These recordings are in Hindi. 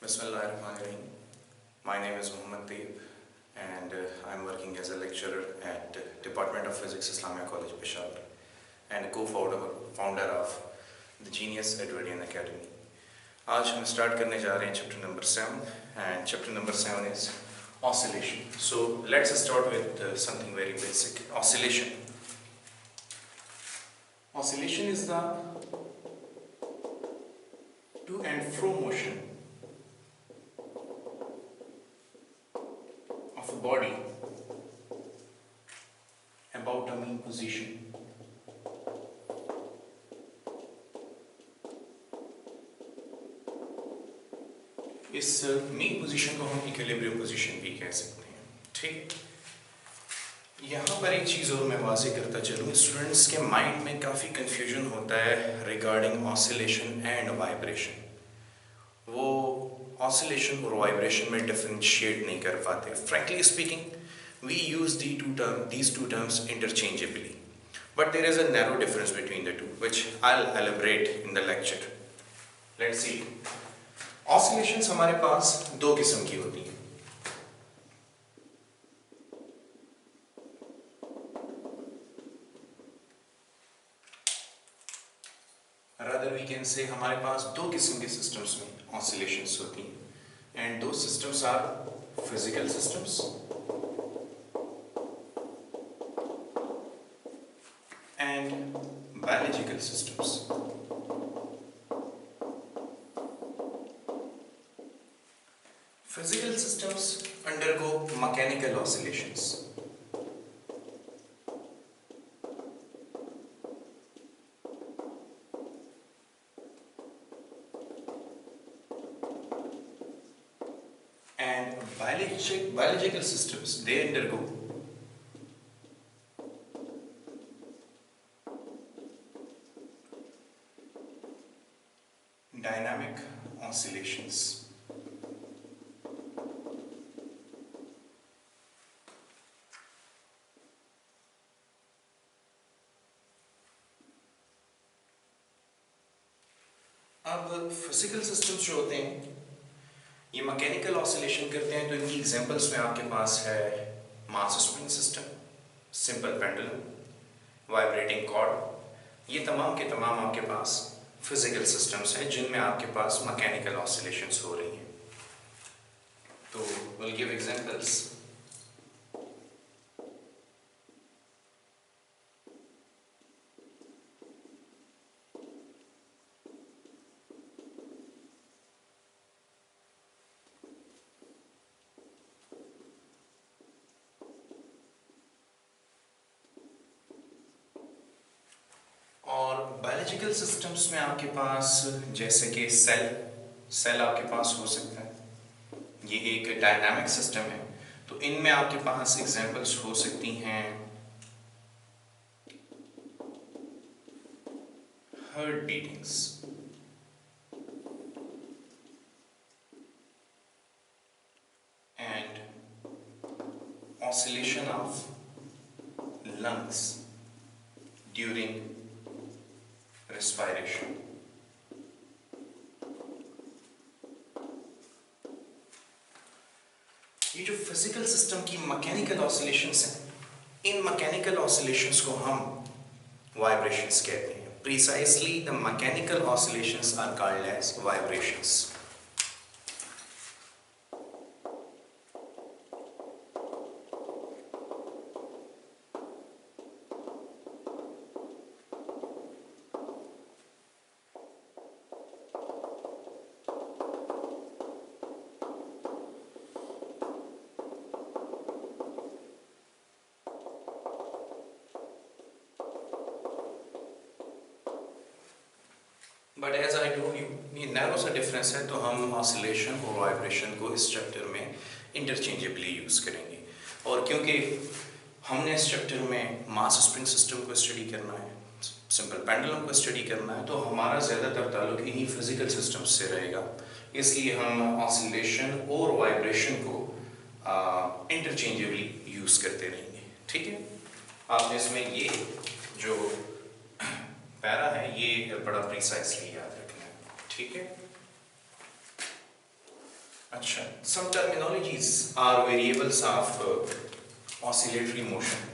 Bismillahirrahmanirrahim. My name is Muhammad Taib and I'm working as a lecturer at Department of Physics, Islamia College, Peshawar and co-founder of the Genius Edwardian Academy. आज हम स्टार्ट करने जा रहे हैं chapter number 7 and chapter number 7 is oscillation. So let's start with something very basic. Oscillation. Oscillation is the to and fro motion of a body about a mean position. इस मीन पोजीशन को हम इक्विलिब्रियम पोजीशन भी कह सकते हैं. ठीक, यहाँ पर एक चीज़ और मैं वाज़ेह करता चलूँ. स्टूडेंट्स के माइंड में काफ़ी कन्फ्यूजन होता है रिगार्डिंग ऑसिलेशन एंड वाइब्रेशन. वो ऑसिलेशन और वाइब्रेशन में डिफरेंशिएट नहीं कर पाते. Frankly speaking we use these two terms interchangeably, but there is a narrow difference between the two which I'll elaborate in the lecture. Let's see. Oscillations हमारे पास दो किस्म की होती हैं. रादर वी कैन से हमारे पास दो किस्म के सिस्टम्स में ऑसिलेशंस होती हैं एंड दो systems are physical systems and biological systems. Physical systems undergo mechanical oscillations. And biological systems, they undergo dynamic oscillations. अब फिजिकल सिस्टम्स जो होते हैं ये मैकेनिकल ऑसिलेशन करते हैं. तो इनकी एग्जांपल्स में आपके पास है mass spring system, simple pendulum, vibrating cord. ये तमाम के तमाम आपके पास फिजिकल सिस्टम्स हैं जिनमें आपके पास मैकेनिकल ऑसिलेशंस हो रही हैं. तो विल गिव एग्जांपल्स. और बायोलॉजिकल सिस्टम्स में आपके पास जैसे कि सेल आपके पास हो सकता है. ये एक डायनामिक सिस्टम है. तो इनमें आपके पास एग्जांपल्स हो सकती हैं heart beatings, and oscillation of lungs during respiration. ये जो फिजिकल सिस्टम की मैकेनिकल ऑसिलेशंस हैं, इन मैकेनिकल ऑसिलेशंस को हम वाइब्रेशंस कहते हैं. Precisely the mechanical oscillations are called as vibrations. But as I told you, ये नैरो सा डिफरेंस है. तो हम ऑसिलेशन और वाइब्रेशन को इस चैप्टर में इंटरचेंजेबली यूज़ करेंगे. और क्योंकि हमने इस चैप्टर में मास स्प्रिंग सिस्टम को स्टडी करना है, सिंपल पेंडुलम को स्टडी करना है, तो हमारा ज़्यादातर ताल्लुक इन्हीं फिजिकल सिस्टम्स से रहेगा. इसलिए हम ऑसिलेशन और वाइब्रेशन को इंटरचेंजेबली यूज़ करते रहेंगे. ठीक है, आपने इसमें ये जो पैरा है ये बड़ा प्रिसाइसली याद रखना है. ठीक है, अच्छा, some terminologies are variables of oscillatory motion.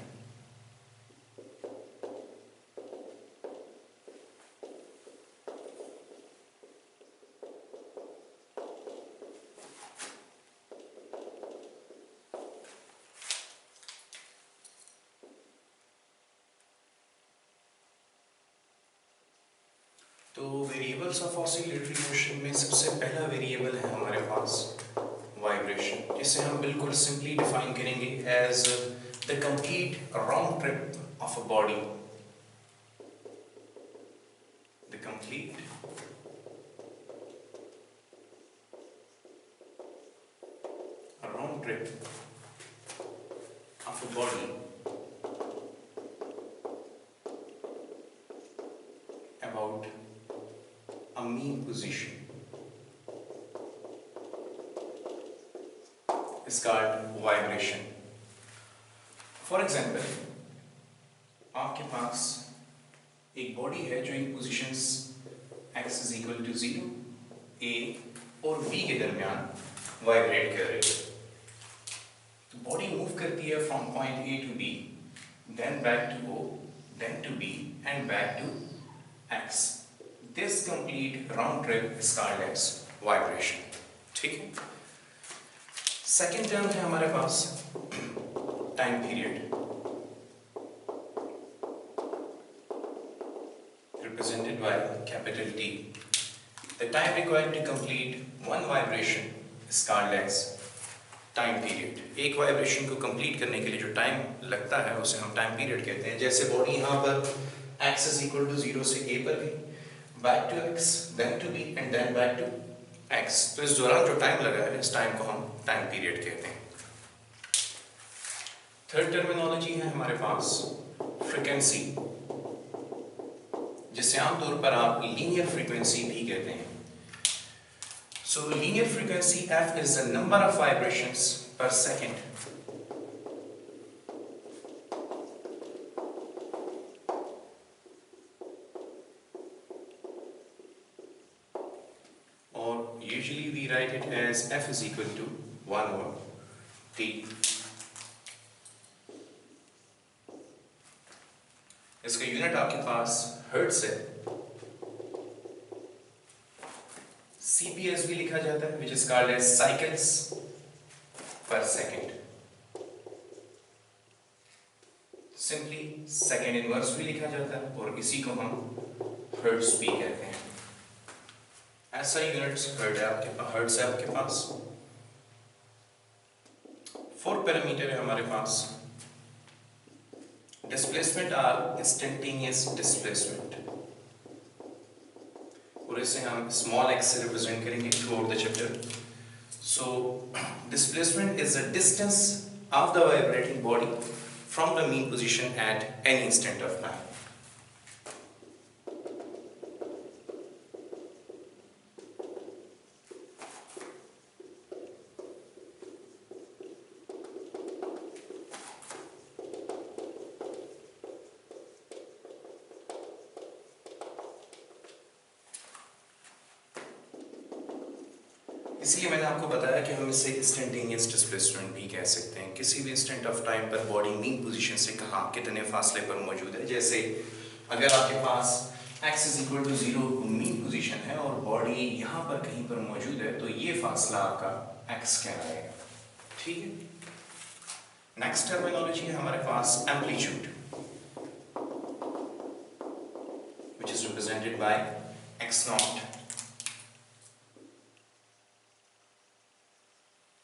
तो वेरिएबल्स ऑफ ऑसिलेटरी मोशन में सबसे पहला वेरिएबल है हमारे पास वाइब्रेशन, जिसे हम बिल्कुल सिंपली डिफाइन करेंगे as the complete round trip of a body, the complete round trip of a body about a mean position is called vibration. For example, आपके पास एक बॉडी है जो इन positions x is equal to 0, a और b के दरमियान वाइब्रेट कर रही है। तो बॉडी मूव करती है from point a to b, then back to o, then to b and back to x. This complete round trip is called as vibration. ठीक है। सेकेंड टर्म है हमारे पास time period, represented by capital T. The time required to complete one vibration is called as time period. एक वाइब्रेशन को कंप्लीट करने के लिए जो टाइम लगता है उसे हम टाइम पीरियड कहते हैं। जैसे बॉडी यहाँ पर x is equal to 0 से a पर गई, back to x, then to b and then back to x, तो इस दौरान जो टाइम लगा है इस टाइम को हम टाइम पीरियड कहते हैं। थर्ड टर्मिनोलॉजी है हमारे पास फ्रीक्वेंसी, जिसे आमतौर पर आप लीनियर फ्रीक्वेंसी भी कहते हैं। So linear frequency f is the number of vibrations per second. Or usually we write it as f is equal to 1 over t. इसका यूनिट आपके पास हर्ट्ज है। CPS भी लिखा जाता है, which is called as cycles per second. Simply second inverse भी लिखा जाता है और इसी को हम हर्ट्ज भी कहते हैं। ऐसा यूनिट्स हर्ट्ज है आपके पास। फोर्थ पैरामीटर है हमारे पास डिस्प्लेसमेंट और इंस्टेंटेनियस डिस्प्लेसमेंट, और इसे हम स्मॉल x से रिप्रेजेंट करेंगे through out the chapter. So displacement is the distance of the vibrating body from the mean position at any instant of time. इसलिए मैंने आपको बताया कि हम इसे इंस्टेंटेनियस डिस्प्लेसमेंट भी कह सकते हैं। किसी भी इंस्टेंट ऑफ टाइम पर बॉडी मीन पोजीशन से कहाँ कितने फासले पर मौजूद है। जैसे अगर आपके पास x is equal to 0 mean position है और बॉडी यहाँ पर कहीं पर मौजूद है, तो ये फासला आपका x कहलाएगा। ठीक है। नेक्स्ट टर्मिनोलॉजी है हमारे पास amplitude, which is represented by x naught.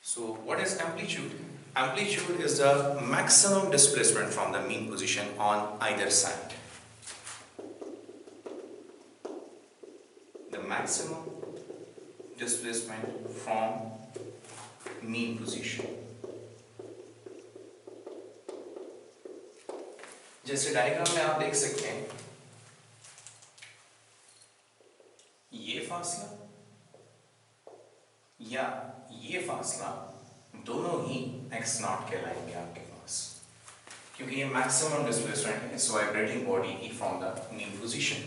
So what is amplitude? Amplitude is the maximum displacement from the mean position on either side. The maximum displacement from mean position. जैसे डायग्राम में आप देख सकते हैं, ये फासला या ये फासला दोनों ही x नॉट कहलाएंगे आपके पास, क्योंकि ये मैक्सिमम डिस्प्लेसमेंट है इस वाइब्रेटिंग बॉडी की फ्रॉम द मीन पोजीशन।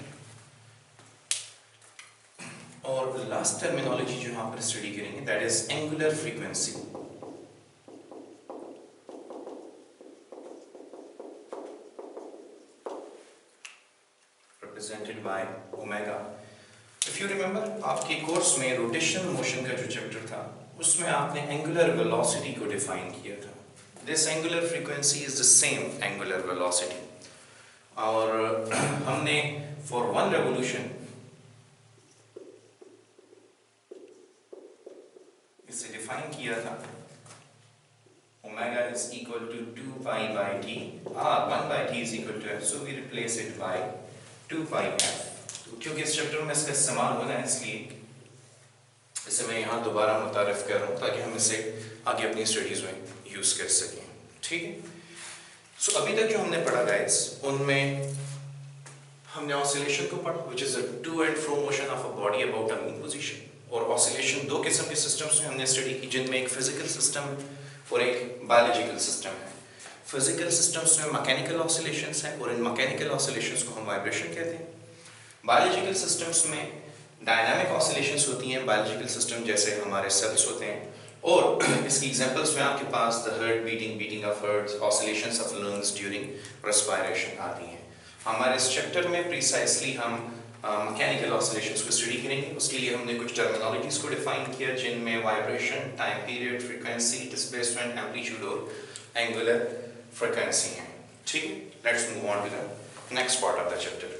और लास्ट टर्मिनोलॉजी जो यहाँ पर स्टडी करेंगे that is angular frequency. represented by omega. If you remember, आपके कोर्स में रोटेशनल मोशन का जो चैप्टर था उसमें आपने एंगुलर वेलोसिटी को डिफाइन किया था। This angular frequency is the same angular velocity। और हमने for one revolution इसे डिफाइन किया था, omega is equal to 2 pi by t, 1 by t is equal to f, so we replace it by 2 pi f। तो क्योंकि इस चैप्टर में इसका इस्तेमाल होना है इसलिए इसे मैं यहाँ दोबारा मुतारिफ कर रहा हूँ ताकि हम इसे आगे अपनी स्टडीज में यूज कर सकें। ठीक है, सो अभी तक जो हमने पढ़ा गाइस उनमें हमने ऑसिलेशन को पढ़ा, which is a to and fro motion of a body about a mean position. और ऑसिलेशन दो किस्म के सिस्टम्स में हमने स्टडी की, जिनमें एक फिजिकल सिस्टम और एक बायोलॉजिकल सिस्टम है। फिजिकल सिस्टम्स में मैकेनिकल ऑसिलेशंस हैं और इन मैकेनिकल ऑसिलेशंस को हम वाइब्रेशन कहते हैं। बायोलॉजिकल सिस्टम्स में डायनामिक ऑसिलेशंस होती हैं, बायोलॉजिकल सिस्टम जैसे हमारे सेल्स होते हैं, और इसकी एग्जांपल्स में आपके पास the heart beating of heart, oscillations of lungs during respiration आती हैं। हमारे इस चैप्टर में प्रीसाइसली हम मैकेनिकल ऑसिलेशंस को स्टडी करेंगे। उसके लिए हमने कुछ टर्मिनोलॉजीज को डिफाइन किया जिनमें vibration, time period, frequency, displacement, amplitude और एंगुलर फ्रीक्वेंसी हैं। ठीक है, let's move on to the next part of the chapter.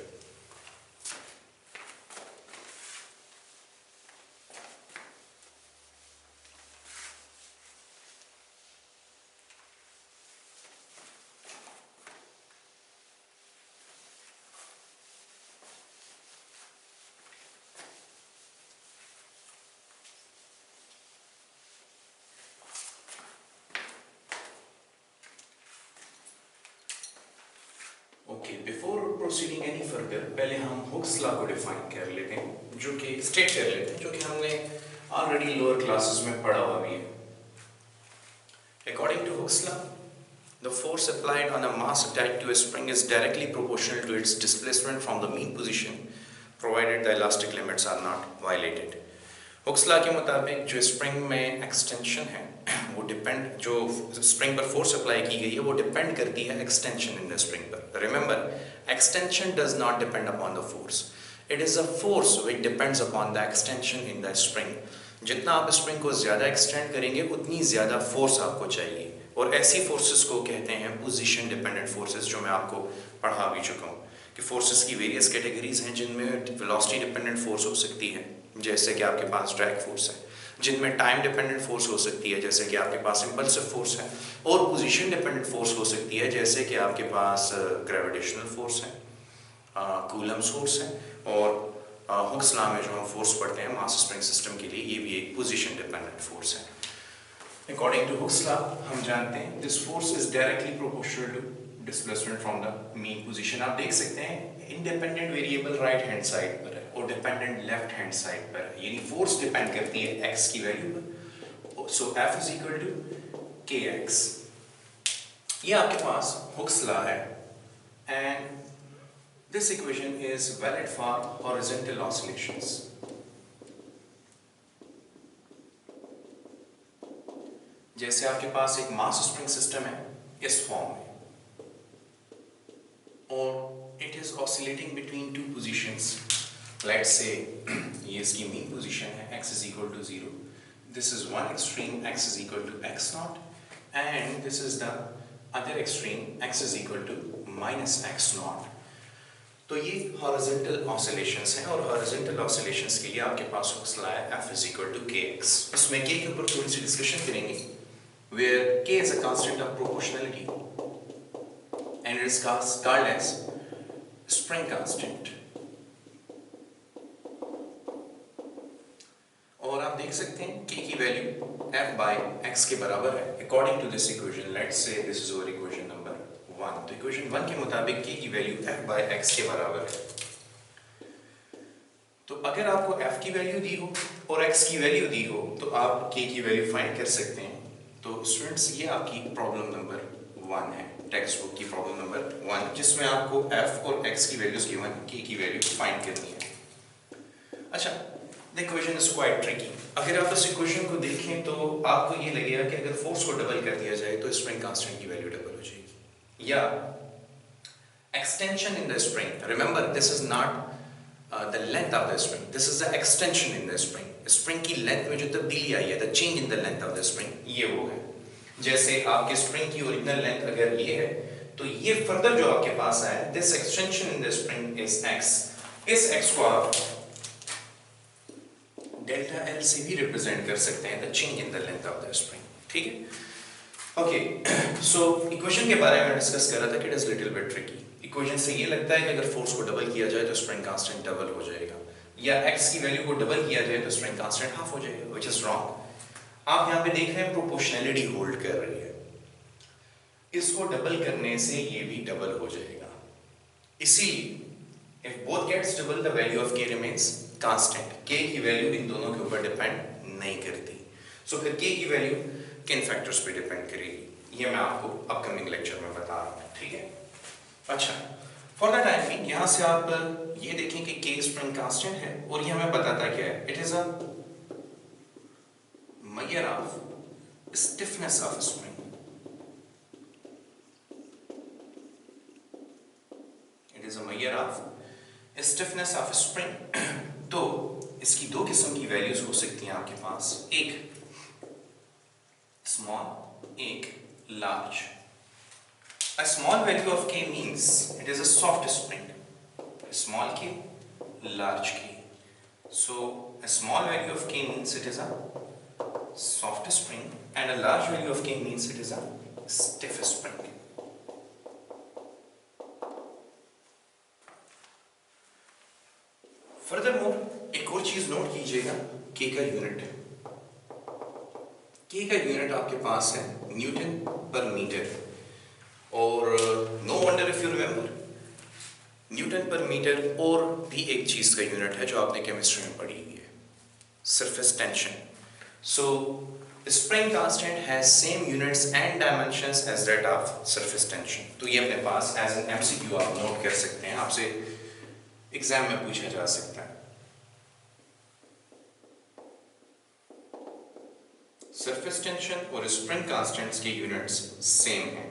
Okay, before proceeding any further पहले हम हुक्स लॉ को डिफाइन कर लेते हैं, जो कि स्टेट कर लेते हैं, जो कि हमने ऑलरेडी लोअर क्लासेस में पढ़ा हुआ भी है। According to Hooke's law, the force applied on a mass attached to a spring is directly proportional to its displacement from the mean position, provided the elastic limits are not violated। Hooke's law के मुताबिक जो स्प्रिंग में एक्सटेंशन है वो डिपेंड, जो स्प्रिंग पर फोर्स अप्लाई की गई है वो डिपेंड करती है एक्सटेंशन इन द स्प्रिंग पर। Remember, extension does not depend upon the force, it is a force which depends upon the extension in the spring. जितना आप स्प्रिंग को ज़्यादा एक्सटेंड करेंगे उतनी ज़्यादा फोर्स आपको चाहिए, और ऐसी फोर्सेस को कहते हैं पोजीशन डिपेंडेंट फोर्सेस, जो मैं आपको पढ़ा भी चुका हूँ कि फोर्सेस की वेरियस कैटेगरीज हैं, जिनमें वेलोसिटी डिपेंडेंट फोर्स हो सकती है जैसे कि आपके पास ड्रैग फोर्स है, जिनमें टाइम डिपेंडेंट फोर्स हो सकती है जैसे कि आपके पास इम्पल्सिव फोर्स है, और पोजीशन डिपेंडेंट फोर्स हो सकती है जैसे कि आपके पास ग्रेविटेशनल फोर्स है, कूलम्स फोर्स है, और हुक्स लॉ में जो हम फोर्स पढ़ते हैं मास स्प्रिंग सिस्टम के लिए, ये भी एक पोजीशन डिपेंडेंट फोर्स है। अकॉर्डिंग टू हुक्स लॉ हम जानते हैं this force is directly proportional to displacement from the mean position. आप देख सकते हैं independent variable right hand side पर है और डिपेंडेंट लेफ्ट हैंड साइड पर है, यानी फोर्स डिपेंड करती है x की वैल्यू पर। So F is equal to kx। ये आपके पास हुक्स लॉ है, and this equation is valid for horizontal oscillations। जैसे आपके पास एक मास स्प्रिंग सिस्टम है इस फॉर्म में, और it is oscillating between two positions. Let's say ये इसकी मीन पोजीशन है, x is equal to 0, this is one extreme, x is equal to x naught, and this is the other extreme, x is equal to minus x naught। तो ये हॉरिजॉन्टल ऑसिलेशंस हैं, और हॉरिजॉन्टल ऑसिलेशंस के लिए आपके पास हुक्स लॉ है F is equal to kx। इसमें k के ऊपर थोड़ी सी डिस्कशन करेंगे, where k is a constant of proportionality and it is called as spring constant। और आप देख सकते हैं k की वैल्यू F by x के बराबर है। According to this equation, let's say this is our equation number 1। तो इक्वेशन 1 के मुताबिक k की वैल्यू F by x के बराबर है। तो अगर आपको F की वैल्यू दी हो और x की वैल्यू दी हो तो आप k की वैल्यू फाइंड कर सकते हैं। तो स्टूडेंट्स, ये आपकी प्रॉब्लम नंबर 1 है, टेक्स्ट बुक की प्रॉब्लम नंबर 1, जिसमें आपको F और x की वैल्यूज गिवन, k की वैल्यू फाइंड करनी है। अच्छा, The equation is quite tricky. अगर आप इस इक्वेशन को देखें तो आपको ये लगेगा कि अगर फोर्स को डबल कर दिया जाए तो स्प्रिंग कांस्टेंट की वैल्यू डबल हो जाएगी, या extension in the spring. Remember, this is not the length of the spring. This is the extension in the spring. Spring की length में जो तब्दीली आई है, the change in the length of the spring, ये वो है. जैसे आपके spring की original length अगर ये है, तो ये further जो आपके पास आया, this extension in the spring is x. इस x को आप delta L से भी represent कर सकते हैं, the change in the length of the spring. ठीक है? Okay, so equation के बारे में डिस्कस कर रहा था कि it is little bit tricky. Equation से ये लगता है कि अगर फोर्स को डबल किया जाए तो स्प्रिंग कांस्टेंट डबल हो जाएगा, या x की वैल्यू को डबल किया जाए तो स्प्रिंग कांस्टेंट हाफ हो जाएगा, व्हिच इज रॉन्ग. आप यहाँ पे देख रहे हैं प्रोपोर्शनैलिटी होल्ड कर रही है, इसको डबल करने से ये भी डबल हो जाएगा. इसीलिए if both gets double the value of k remains constant. k की वैल्यू इन दोनों के ऊपर डिपेंड नहीं करती. सो फिर k की वैल्यू किन फैक्टर्स पे डिपेंड करेगी, ये मैं आपको अपकमिंग लेक्चर में बता रहा हूँ. ठीक है. अच्छा, फॉर द टाइम बीइंग यहाँ से आप ये देखें कि k स्प्रिंग कांस्टेंट है और ये हमें बताता क्या है, it is a measure of stiffness of spring. It is a measure of stiffness of spring. तो इसकी दो किस्म की वैल्यूज हो सकती हैं आपके पास, एक स्मॉल, एक large. A small value of k means it is a soft spring. Small k, large k. So a small value of k means it is a soft spring, and a large value of k means it is a stiff spring. Furthermore, एक और चीज नोट कीजिएगा, k का यूनिट. k का यूनिट आपके पास है न्यूटन पर मीटर. और no wonder if you remember, newton per metre और भी एक चीज का यूनिट है जो आपने केमिस्ट्री में पढ़ी हुई है, surface tension. So spring constant has same units and dimensions as that of surface tension. तो ये अपने पास एज एन एमसीक्यू आप नोट कर सकते हैं, आपसे एग्जाम में पूछा जा सकता है. सरफेस टेंशन और स्प्रिंग कांस्टेंट्स के यूनिट्स सेम हैं.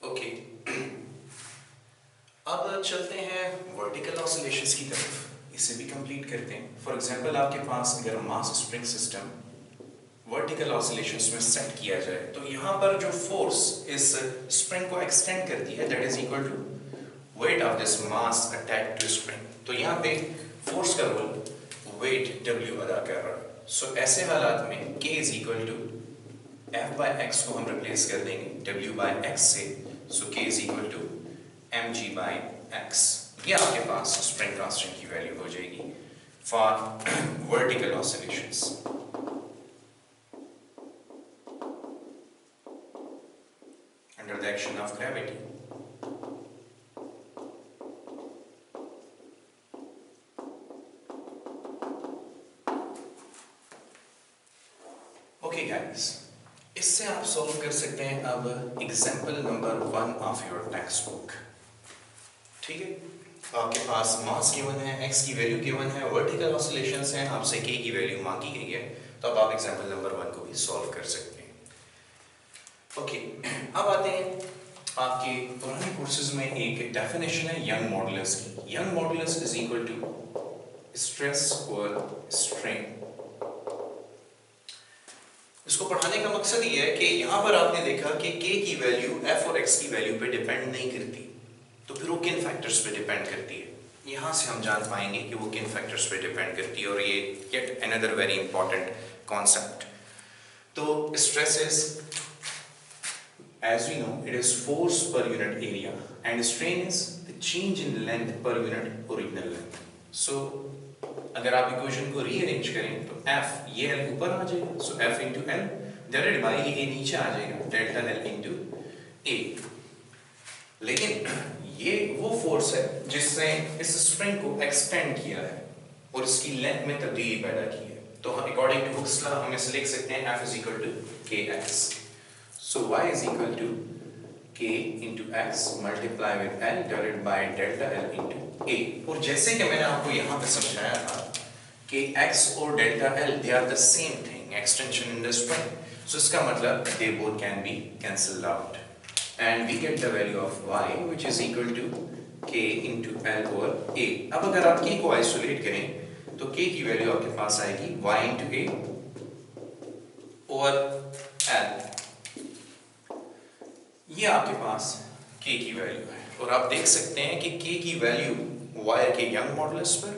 ओके, अब चलते हैं वर्टिकल ऑसिलेशंस की तरफ, इसे भी कंप्लीट करते हैं. फॉर एग्जांपल, आपके पास अगर मास स्प्रिंग सिस्टम वर्टिकल ऑसिलेशंस में सेट किया जाए तो यहाँ पर जो फोर्स इस स्प्रिंग को एक्सटेंड करती है, that is equal to weight of this mass attached to spring. तो यहाँ पे फोर्स का रोल वेट W अदा कर रहा है. सो ऐसे हालात में k is equal to F by x को हम रिप्लेस कर देंगे W by x से. So k is equal to mg by x. ये आपके पास स्प्रिंग कांस्टेंट की वैल्यू हो जाएगी for vertical oscillations. Under the action of gravity. Okay guys, इससे आप सॉल्व कर सकते हैं अब example number 1 of your text book. ठीक है, आपके पास मास गिवन है, x की वैल्यू गिवन है, वर्टिकल ऑसिलेशंस हैं, आपसे k की वैल्यू मांगी गई है, तो अब आप एग्जाम्पल नंबर 1 को भी सॉल्व कर सकते हैं. ओके, अब आते हैं आपके पुराने कोर्सेज में एक डेफिनेशन है यंग मॉडुलस की. Young modulus is equal to stress और स्ट्रेन. इसको पढ़ाने का मकसद ये है कि यहाँ पर आपने देखा कि k की वैल्यू f और x की वैल्यू पे डिपेंड नहीं करती, तो फिर वो किन फैक्टर्स पे डिपेंड करती है. यहाँ से हम जान पाएंगे कि वो किन फैक्टर्स पे डिपेंड करती है, और ये yet another very important concept. तो stress is, as we know, it is force per unit area, and strain is the change in length per unit original length. So अगर आप इक्वेशन को रीअरेंज करें तो f ये l ऊपर आ जाएगा, सो f into L divided by ये नीचे आ जाएगा, डेल्टा l इंटू a. लेकिन ये वो फोर्स है जिसने इस स्प्रिंग को एक्सटेंड किया है और इसकी लेंथ में तब्दीली पैदा की है. तो अकॉर्डिंग टू हुक्स लॉ हम इसे लिख सकते हैं f is equal to kx. So y is equal to k into x multiply with l divided by delta l into a। और जैसे कि मैंने आपको यहाँ पे समझाया था कि x और delta l they are the same thing, extension in the string, so इसका मतलब they both can be cancelled out and we get the value of y which is equal to k into l over a। अब अगर आप k को आइसोलेट करें तो k की वैल्यू आपके पास आएगी y into a over l। ये आपके पास k की वैल्यू है और आप देख सकते हैं कि k की वैल्यू वायर के यंग मॉडुलस पर,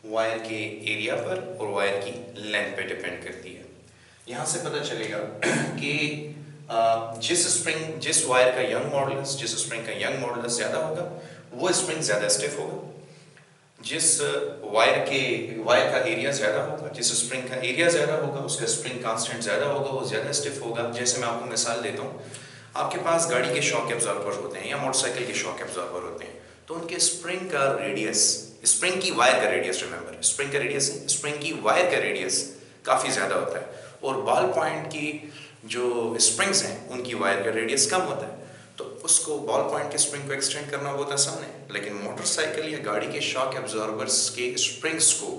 वायर के एरिया पर और वायर की लेंथ पे डिपेंड करती है। यहाँ से पता चलेगा कि जिस वायर का यंग मॉडुलस, जिस स्प्रिंग का यंग मॉडुलस ज़्यादा होगा वो स्प्रिंग ज़्यादा स्टिफ होगा, जिस वायर का एरिया ज़्यादा होगा, जिस स्प्रिंग का एरिया ज़्यादा होगा उसका स्प्रिंग कांस्टेंट ज़्यादा होगा, वो ज़्यादा स्टिफ होगा। जैसे मैं आपको मिसाल देता हूँ, आपके पास गाड़ी के शॉक एब्जॉर्बर होते हैं या मोटरसाइकिल के शॉक एब्जॉर्बर होते हैं, तो उनके स्प्रिंग का रेडियस, स्प्रिंग की वायर का रेडियस, रिमेंबर स्प्रिंग का रेडियस, स्प्रिंग की वायर का रेडियस काफ़ी ज़्यादा होता है और बॉल पॉइंट की जो स्प्रिंग्स हैं उनकी वायर का रेडियस कम होता है, तो उसको बॉल पॉइंट के स्प्रिंग को एक्सटेंड करना बहुत आसान है। लेकिन मोटरसाइकिल या गाड़ी के शॉक एब्जॉर्बर्स के स्प्रिंग्स को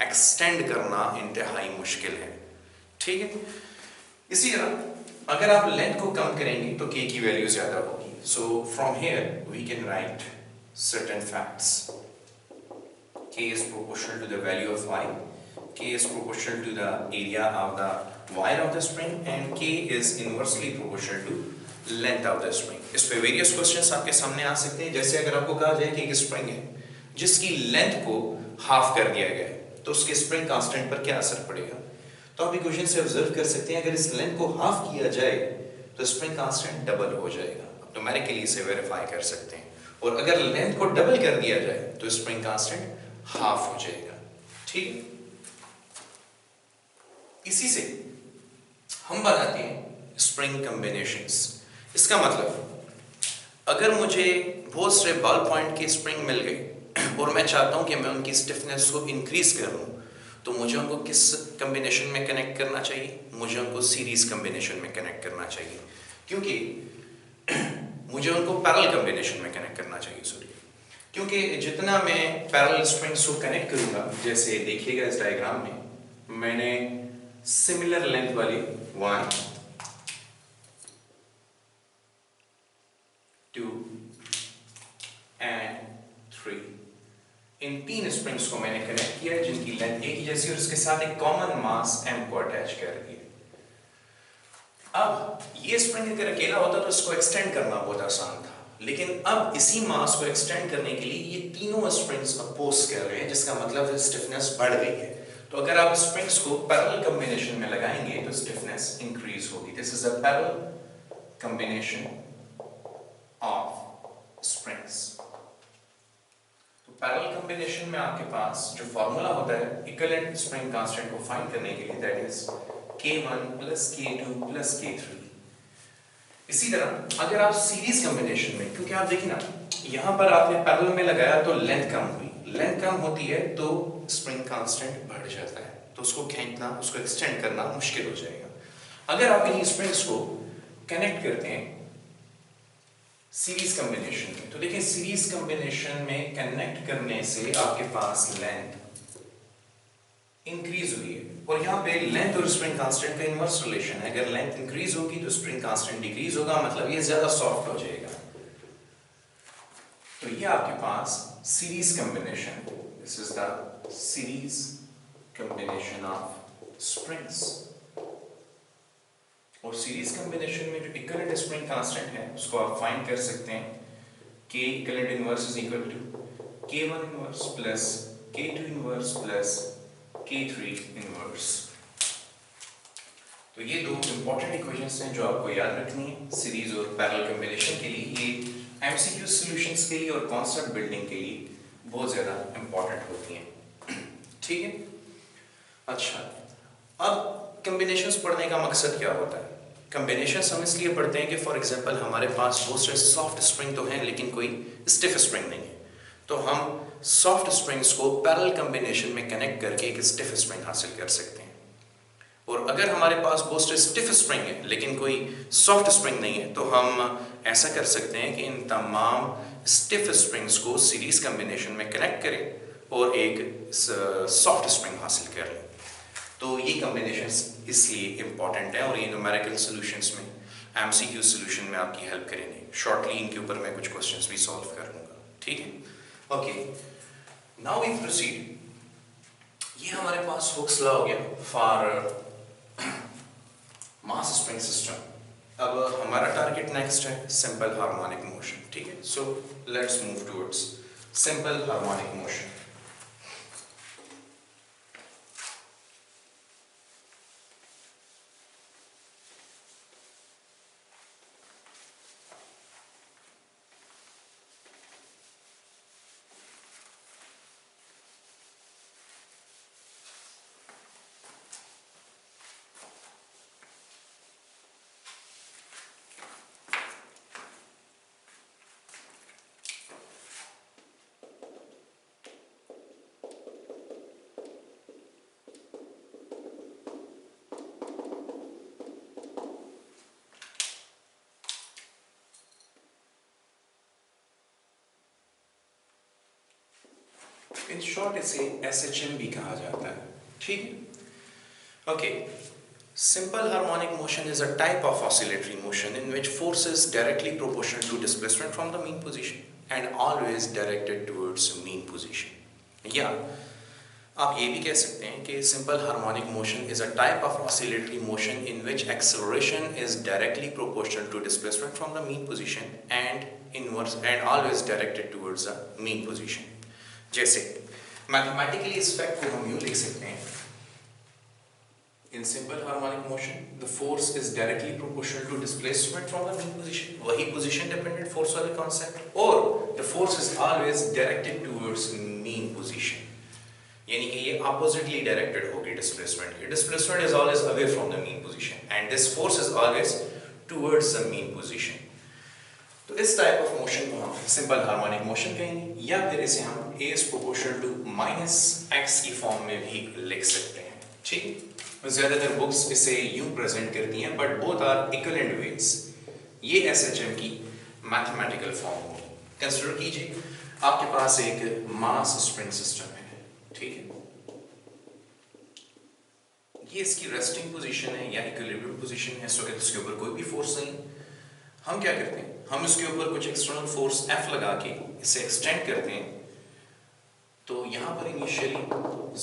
एक्सटेंड करना इंतहाई मुश्किल है, ठीक है। इसी तरह अगर आप लेंथ को कम करेंगे तो k की वैल्यू ज़्यादा होगी। So from here we can write certain facts. K is proportional to the value of y, K is proportional to the area of the wire of the spring and K is inversely proportional to length of the spring. इस पे various questions आपके सामने आ सकते हैं। जैसे अगर आपको कहा जाए कि एक स्प्रिंग है जिसकी लेंथ को हाफ कर दिया गया है तो उसके स्प्रिंग कांस्टेंट पर क्या असर पड़ेगा, तो आप इक्वेशन से ऑब्जर्व कर सकते हैं अगर इस लेंथ को हाफ किया जाए तो स्प्रिंग कांस्टेंट डबल हो जाएगा। आप न्यूमेरिकली इसे वेरीफाई कर सकते हैं। और अगर लेंथ को डबल कर दिया जाए तो स्प्रिंग कांस्टेंट हाफ हो जाएगा, ठीक। इसी से हम बनाते हैं स्प्रिंग कॉम्बिनेशंस। इसका मतलब अगर मुझे बहुत से बॉल पॉइंट के स्प्रिंग मिल गए और मैं चाहता हूं कि मैं उनकी स्टिफनेस को इंक्रीज करूं, तो मुझे उनको किस कॉम्बिनेशन में कनेक्ट करना चाहिए, मुझे उनको सीरीज कॉम्बिनेशन में कनेक्ट करना चाहिए, क्योंकि मुझे उनको पैरेलल कॉम्बिनेशन में कनेक्ट करना चाहिए, सॉरी, क्योंकि जितना मैं पैरेलल स्प्रिंग्स को कनेक्ट करूंगा, जैसे देखिएगा इस डायग्राम में मैंने सिमिलर लेंथ वाली 1 2 एंड 3 इन 3 स्प्रिंग्स को मैंने कनेक्ट किया जिनकी लेंथ एक ही जैसी और इसके साथ एक कॉमन मास m को अटैच कर दिया। अब ये स्प्रिंग अगर अकेला होता तो इसको एक्सटेंड करना बहुत आसान था, लेकिन अब इसी मास को एक्सटेंड करने के लिए ये तीनों स्प्रिंग्स अपोज कर रहे हैं, जिसका मतलब है स्टिफनेस बढ़ गई है। तो अगर आप स्प्रिंग्स को पैरेलल कॉम्बिनेशन में लगाएंगे तो स्टिफनेस इंक्रीज होगी। This is a parallel combination of springs. तो पैरेलल कॉम्बिनेशन में आपके पास जो फार्मूला होता है इक्विवेलेंट स्प्रिंग कांस्टेंट को फाइंड करने के लिए, that is K1 plus K2 plus K3। इसी तरह अगर आप सीरीज कॉम्बिनेशन में, क्योंकि आप देखिए ना यहाँ पर आपने पैरेलल में लगाया तो लेंथ कम हुई, लेंथ कम होती है तो स्प्रिंग कांस्टेंट बढ़ जाता है, तो उसको खींचना, उसको एक्सटेंड करना मुश्किल हो जाएगा। अगर आप इन्हीं स्प्रिंग्स को कनेक्ट करते हैं सीरीज कॉम्बिनेशन में, तो देखिए सीरीज कॉम्बिनेशन में कनेक्ट करने से आपके पास लेंथ इंक्रीज हुई है और यहाँ पे लेंथ और स्प्रिंग कांस्टेंट का इनवर्स रिलेशन है। अगर लेंथ इंक्रीज होगी तो स्प्रिंग कांस्टेंट डिक्रीज होगा, मतलब ये ज्यादा सॉफ्ट हो जाएगा। तो ये आपके पास series combination, this is the series combination of springs. और सीरीज कॉम्बिनेशन में जो इक्विवेलेंट स्प्रिंग कांस्टेंट है उसको आप फाइंड कर सकते हैं, K equivalent inverse is equal to K1 inverse plus K2 inverse plus K3 inverse. तो ये दो इंपॉर्टेंट इक्वेशंस हैं जो आपको याद रखनी है सीरीज और पैरेलल कॉम्बिनेशन के लिए। ये एमसीक्यू सॉल्यूशंस के लिए और कॉन्सेप्ट बिल्डिंग के लिए बहुत ज़्यादा इंपॉर्टेंट होती हैं, ठीक है। अच्छा, अब कॉम्बिनेशंस पढ़ने का मकसद क्या होता है? कॉम्बिनेशंस हम इसलिए पढ़ते हैं कि फॉर एग्जांपल हमारे पास बहुत से सॉफ्ट स्प्रिंग तो हैं लेकिन कोई स्टिफ स्प्रिंग नहीं है, तो हम सॉफ्ट स्प्रिंग्स को पैरेलल कॉम्बिनेशन में कनेक्ट करके एक स्टिफ स्प्रिंग हासिल कर सकते हैं। और अगर हमारे पास बहुत स्टिफ स्प्रिंग है लेकिन कोई सॉफ्ट स्प्रिंग नहीं है, तो हम ऐसा कर सकते हैं कि इन तमाम स्टिफ स्प्रिंग्स को सीरीज कॉम्बिनेशन में कनेक्ट करें और एक सॉफ्ट स्प्रिंग हासिल कर लें। तो ये कॉम्बिनेशन इसलिए इम्पॉर्टेंट है और ये न्यूमेरिकल सॉल्यूशंस में, एमसीक्यू सॉल्यूशन में आपकी हेल्प करेंगे। शॉर्टली इनके ऊपर मैं कुछ क्वेश्चंस भी सॉल्व कर लूँगा, ठीक है। Okay, now we proceed. ये हमारे पास हुक्स लॉ हो गया फॉर मास स्प्रिंग सिस्टम। अब हमारा टारगेट नेक्स्ट है सिंपल हार्मोनिक मोशन, ठीक है। So let's move towards simple harmonic motion. In short इसे SHM भी कहा जाता है, ठीक है। Okay, simple harmonic motion is a type of oscillatory motion in which force is directly proportional to displacement from the mean position and always directed towards mean position. या आप ये भी कह सकते हैं कि simple harmonic motion is a type of oscillatory motion in which acceleration is directly proportional to displacement from the mean position and always directed towards the mean position. जैसे मैथमेटिकली इस फैक्ट को हम यूं लिख सकते हैं, in simple harmonic motion the force is directly proportional to displacement from the mean position, वही पोजीशन डिपेंडेंट फोर्स वाला कॉन्सेप्ट, और the force is always directed towards mean position, यानी कि ये अपोजिटली डायरेक्टेड होगी डिस्प्लेसमेंट के। Displacement is always away from the mean position and this force is always towards the mean position. तो इस टाइप ऑफ मोशन को हम सिंपल हार्मोनिक मोशन कहेंगे, या फिर इसे हम a is proportional to minus x की फॉर्म में भी लिख सकते हैं, ठीक। ज्यादातर बुक्स इसे यूं प्रेजेंट करती हैं, but both are equivalent ways. ये SHM की मैथमेटिकल फॉर्म होगी। कंसीडर कीजिए आपके पास एक मास स्प्रिंग सिस्टम है, ठीक है। ये इसकी रेस्टिंग पोजीशन है या इक्विलिब्रियम पोजीशन है, सो इसके ऊपर कोई भी फोर्स नहीं। हम क्या करते हैं, हम इसके ऊपर कुछ एक्सटर्नल फोर्स F लगा के इसे एक्सटेंड करते हैं। तो यहाँ पर इनिशियली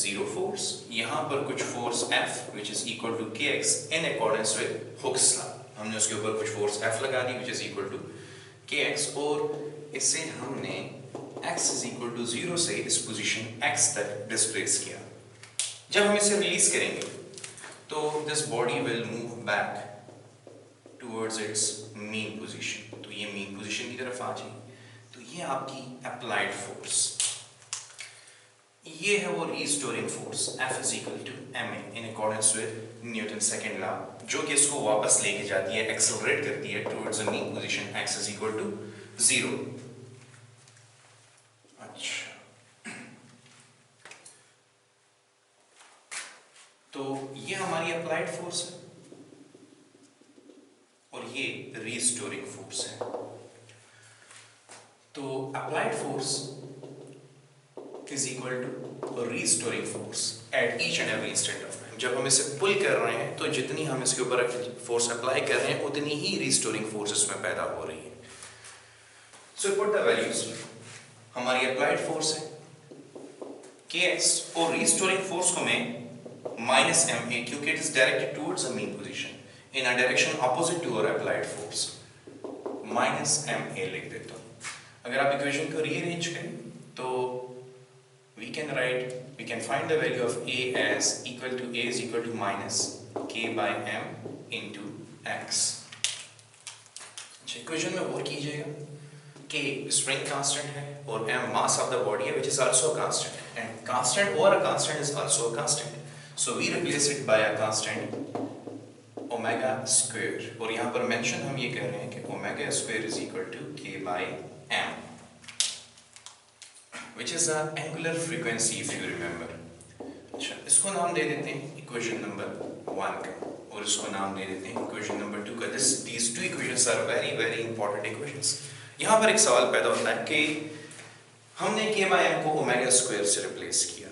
जीरो फोर्स, यहाँ पर कुछ force F which is equal to kx in accordance with Hooke's law। हमने उसके ऊपर कुछ फोर्स F लगा दी which is equal to kx, और इसे हमने x is equal to 0 से इस पोजीशन x तक डिस्प्लेस किया। जब हम इसे रिलीज करेंगे तो this body will move back towards it's mean position. तो ये मीन पोजीशन की तरफ आ जाए। तो ये आपकी अप्लाइड फोर्स, ये है वो restoring force F is equal to ma in accordance with Newton second law, जो कि इसको वापस लेके जाती है, एक्सेलरेट करती है towards the mean position x is equal to 0। अच्छा, तो ये हमारी अप्लाइड फोर्स है और ये रीस्टोरिंग फोर्स है। तो applied force is equal to restoring force at each and every instant of time. जब हम इसे पुल कर रहे हैं तो जितनी हम इसके ऊपर फोर्स अप्लाई कर रहे हैं उतनी ही रीस्टोरिंग फोर्स इसमें पैदा हो रही है। So put the values. हमारी अप्लाइड फोर्स है kx और रीस्टोरिंग फोर्स को मैं माइनस ma, क्योंकि it is directed towards the mean position in a direction opposite to our applied force, minus ma लिख देता हूँ। अगर आप इक्वेशन को रीअरेंज करें तो we can find the value of a as equal to minus k by m into x। Equation में और कीजिएगा, k स्प्रिंग कांस्टेंट है और m mass of the body है which is also a constant, and constant or a constant is also a constant, so we replace it by a constant omega square, और यहाँ पर मेंशन हम ये कह रहे हैं कि omega square is equal to k by m, which is an angular frequency if you remember। अच्छा, इसको नाम दे देते हैं इक्वेशन नंबर 1 का, और इसको नाम दे देते हैं इक्वेशन नंबर 2 का। These two equations are very very important equations. यहाँ पर एक सवाल पैदा होता है कि हमने k बाय m को ओमेगा स्क्वायर से रिप्लेस किया,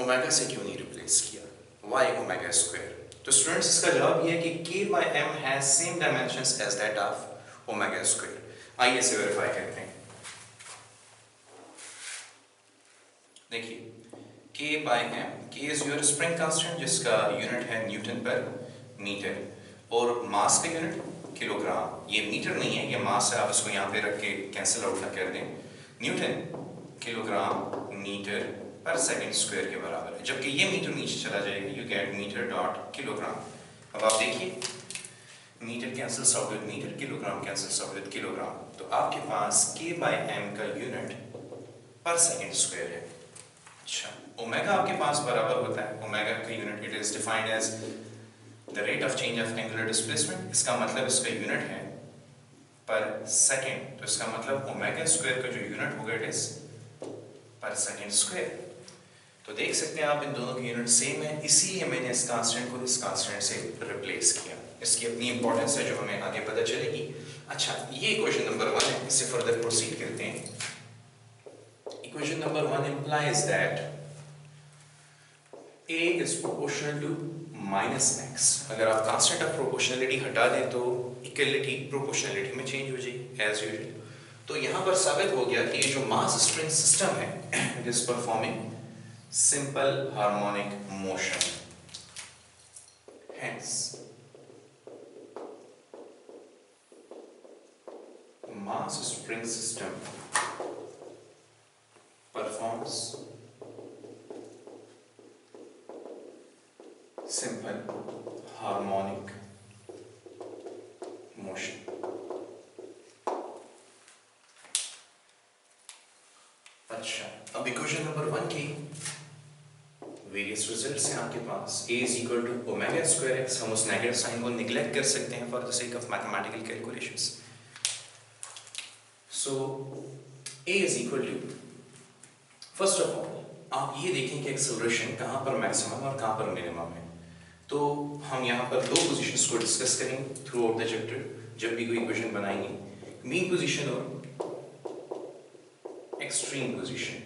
ओमेगा से क्यों नहीं रिप्लेस किया, वाई ओमेगा स्क्वायर? तो स्टूडेंट्स इसका जवाब ये है कि k by m has same dimensions as that of omega square. आइए इसे वेरीफाई करते हैं। देखिए, k by m, k is your spring constant जिसका यूनिट है न्यूटन पर मीटर, और मास का यूनिट किलोग्राम। ये मीटर नहीं है, ये मास है, आप इसको यहाँ पे रख के कैंसिल आउट ना कर दें। Newton kilogram metre per second square के बराबर है। जबकि ये मीटर नीचे चला जाएगा, you get metre dot kilogram. अब आप देखिए, metre cancels out with metre, kilogram cancels out with kilogram, तो आपके पास k बाय m का यूनिट पर सेकंड स्क्वायर है। अच्छा, ओमेगा आपके पास बराबर होता है, ओमेगा का unit it is defined as the rate of change of angular displacement. इसका मतलब इसका यूनिट है पर सेकंड, तो इसका मतलब ओमेगा स्क्वायर का जो यूनिट होगा इट इज पर सेकंड स्क्वायर। तो देख सकते हैं आप इन दोनों के यूनिट सेम है, इसीलिए मैंने इस कांस्टेंट को इस कांस्टेंट से रिप्लेस किया। इसकी अपनी इंपॉर्टेंस है जो हमें आगे पता चलेगी। अच्छा, ये इक्वेशन नंबर 1 है, इससे फर्दर प्रोसीड करते हैं। Equation number 1 implies that a is proportional to minus x। अगर आप कांस्टेंट ऑफ प्रोपोर्शनलिटी हटा दें तो इक्वलिटी प्रोपोर्शनलिटी में चेंज हो जाएगी एज यूजुअल। तो यहाँ पर साबित हो गया कि ये जो मास स्प्रिंग सिस्टम है it is performing simple harmonic motion, hence mass spring system performs simple harmonic motion। अच्छा, अब इक्वेशन नंबर 1 की वेरियस रिजल्ट्स हैं आपके पास। a is equal to omega square x, हम उस नेगेटिव साइन को निगलेक्ट कर सकते हैं for the sake of mathematical calculations. So a is equal to, first of all आप ये देखें कि एक्सेलरेशन कहाँ पर मैक्सिमम और कहाँ पर मिनिमम है। तो हम यहाँ पर दो पोजीशंस को डिस्कस करेंगे थ्रू आउट द चैप्टर जब भी कोई इक्वेशन बनाएंगे, मीन पोजीशन और एक्सट्रीम पोजीशन।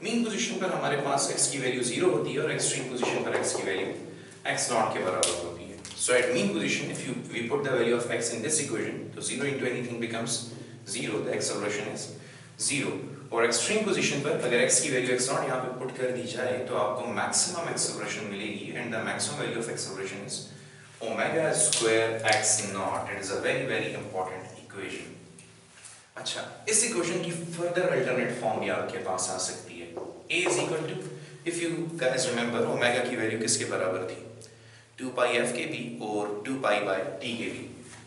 मीन पोजीशन पर हमारे पास x की वैल्यू 0 होती है और एक्सट्रीम पोजीशन पर x की वैल्यू x नॉट के बराबर होती है। So at mean position if we put the value of x in this equation, तो 0 into anything becomes 0, the acceleration is 0। और एक्सट्रीम पोजीशन पर अगर x की वैल्यू x नॉट यहाँ पे पुट कर दी जाए तो आपको मैक्सिमम एक्सेलरेशन मिलेगी, and the maximum value of acceleration is omega square x not. It is a very very important equation. अच्छा, इस इक्वेशन की फर्दर अल्टरनेट फॉर्म भी आपके पास आ सकती है। a is equal to, if you guys remember, omega की वैल्यू किसके बराबर थी? 2 pi f के b और 2 pi by t के b।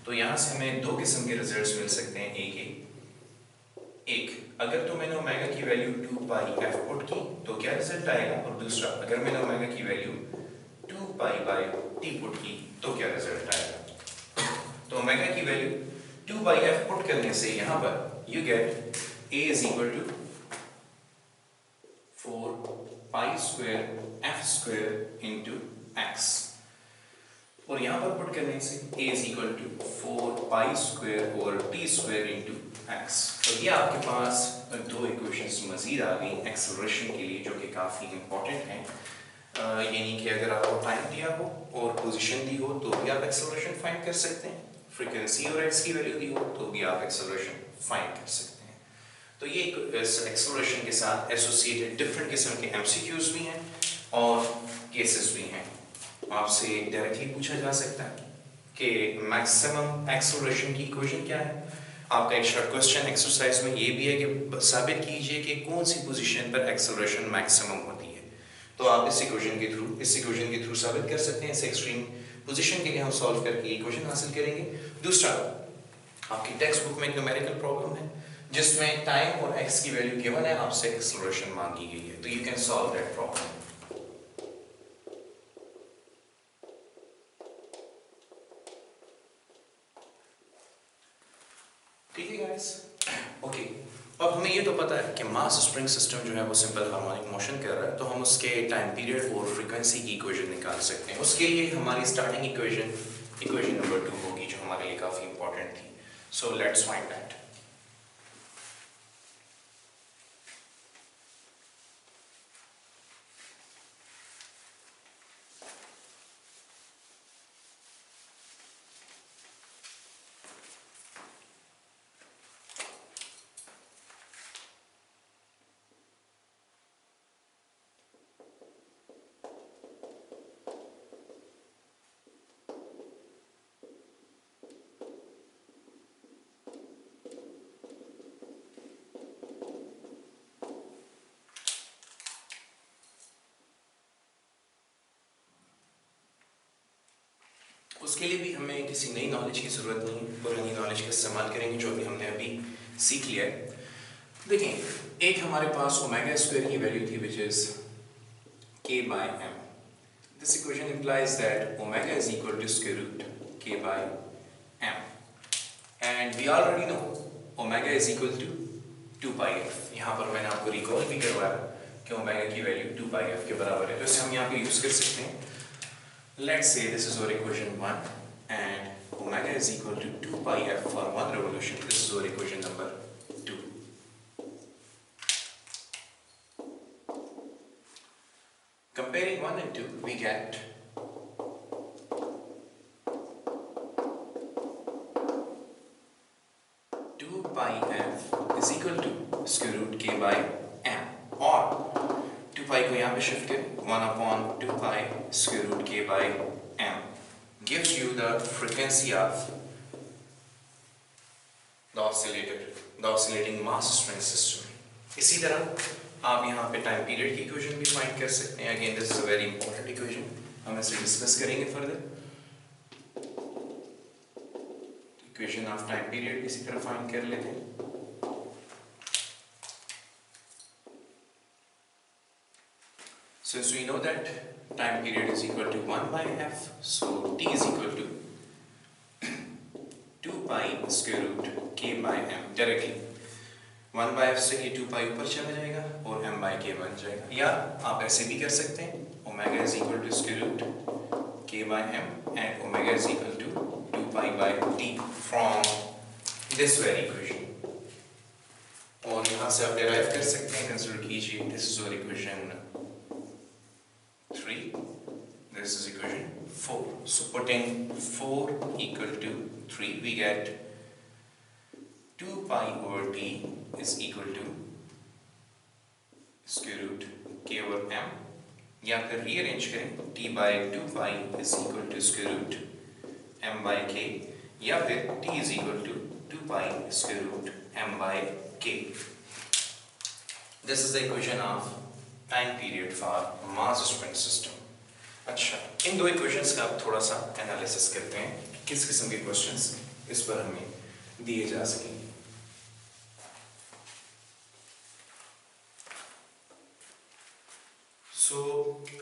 तो यहाँ से हमें दो किस्म के रिजल्ट्स मिल सकते हैं। एक, अगर तो मैंने ओमेगा की वैल्यू 2 pi f पुट की तो क्या रिजल्ट आएगा, और दूसरा अगर मैंने ओमेगा की value 2 pi by t put की तो क्या रिजल्ट आएगा। तो ओमेगा की वैल्यू 2 pi f पुट करने से यहाँ पर you get a is equal to 4 pi square f square into x, और यहाँ पर पुट करने से a is equal to 4 pi square over t square into x। तो ये आपके पास दो इक्वेशंस मजीद आ गई एक्सेलरेशन के लिए जो कि काफ़ी इंपॉर्टेंट हैं। यानी कि अगर आपको टाइम दिया हो और पोजीशन दी हो तो भी आप एक्सेलरेशन फाइंड कर सकते हैं, फ्रीक्वेंसी और x की वैल्यू दी हो तो भी आप एक्सेलरेशन फाइंड कर सकते हैं। तो ये एक्सेलरेशन के साथ एसोसिएटेड डिफरेंट किस्म के एमसीक्यूज भी हैं और केसेस भी हैं। आपसे डायरेक्टली पूछा जा सकता है कि मैक्सिमम एक्सेलरेशन की इक्वेशन क्या है। आपका एक शॉर्ट क्वेश्चन एक्सरसाइज में ये भी है कि साबित कीजिए कि कौन सी पोजीशन पर एक्सेलरेशन मैक्सिमम होती है। तो आप इस इक्वेशन के थ्रू साबित कर सकते हैं। इस एक्सट्रीम पोजीशन के लिए हम सॉल्व करके इक्वेशन हासिल करेंगे। दूसरा, आपकी टेक्स्ट बुक में एक न्यूमेरिकल प्रॉब्लम है जिसमें टाइम और x की वैल्यू गिवन है, आपसे एक्सेलरेशन मांगी गई है, तो you can solve that problem. ठीक है गाइस, ओके। अब हमें ये तो पता है कि मास स्प्रिंग सिस्टम जो है वो सिंपल हार्मोनिक मोशन कर रहा है, तो हम उसके टाइम पीरियड और फ्रीक्वेंसी की इक्वेशन निकाल सकते हैं। उसके लिए हमारी स्टार्टिंग इक्वेशन नंबर 2 होगी, जो हमारे लिए काफ़ी इंपॉर्टेंट थी। So let's find that. उसके लिए भी हमें किसी नई नॉलेज की ज़रूरत नहीं है, पुरानी नॉलेज का इस्तेमाल करेंगे जो भी हमने अभी सीख लिया है। देखिए, एक हमारे पास ओमेगा स्क्वायर की वैल्यू थी which is k by m. This equation implies that omega is equal to square root k by m. And we already know omega is equal to 2 pi f. यहाँ पर मैंने आपको रिकॉल भी करवाया कि ओमेगा की वैल्यू 2 pi f के बराबर है, तो इसे हम यहाँ पे यूज़ कर सकते हैं। Let's say this is our equation 1 and omega is equal to 2 pi f for 1 revolution. This is our equation number 2. Comparing 1 and 2, we get 2 pi f is equal to square root k by m, और 2 pi को यहाँ पे शिफ्ट करें, 1 upon 2 pi square root k by m gives you the frequency of the oscillating mass spring system. इसी तरह आप यहाँ पे टाइम पीरियड की इक्वेशन भी फाइंड कर सकते हैं। Again this is a very important equation, हम इसे डिस्कस करेंगे further. Equation of time period इसी तरह फाइंड कर लेते हैं। Since we know that time period is equal to 1 by f, so t is equal to 2 pi square root k by m directly. 1 by f से ये 2 pi ऊपर चला जाएगा और m by k बन जाएगा, या आप ऐसे भी कर सकते हैं, omega is equal to square root k by m and omega is equal to 2 pi by t from this very equation. और यहाँ से आप derive कर सकते हैं, consider कीजिए, this is our equation 3, this is equation 4. So putting 4 equal to 3, we get 2 pi over t is equal to square root k over m, या फिर rearrange करें, t by 2 pi is equal to square root m by k, या फिर t is equal to 2 pi square root m by k. This is the equation of time period for mass spring system. अच्छा, इन दो इक्वेशंस का आप थोड़ा सा एनालिसिस करते हैं कि किस किस्म के क्वेश्चंस इस पर हमें दिए जा सकेंगे। सो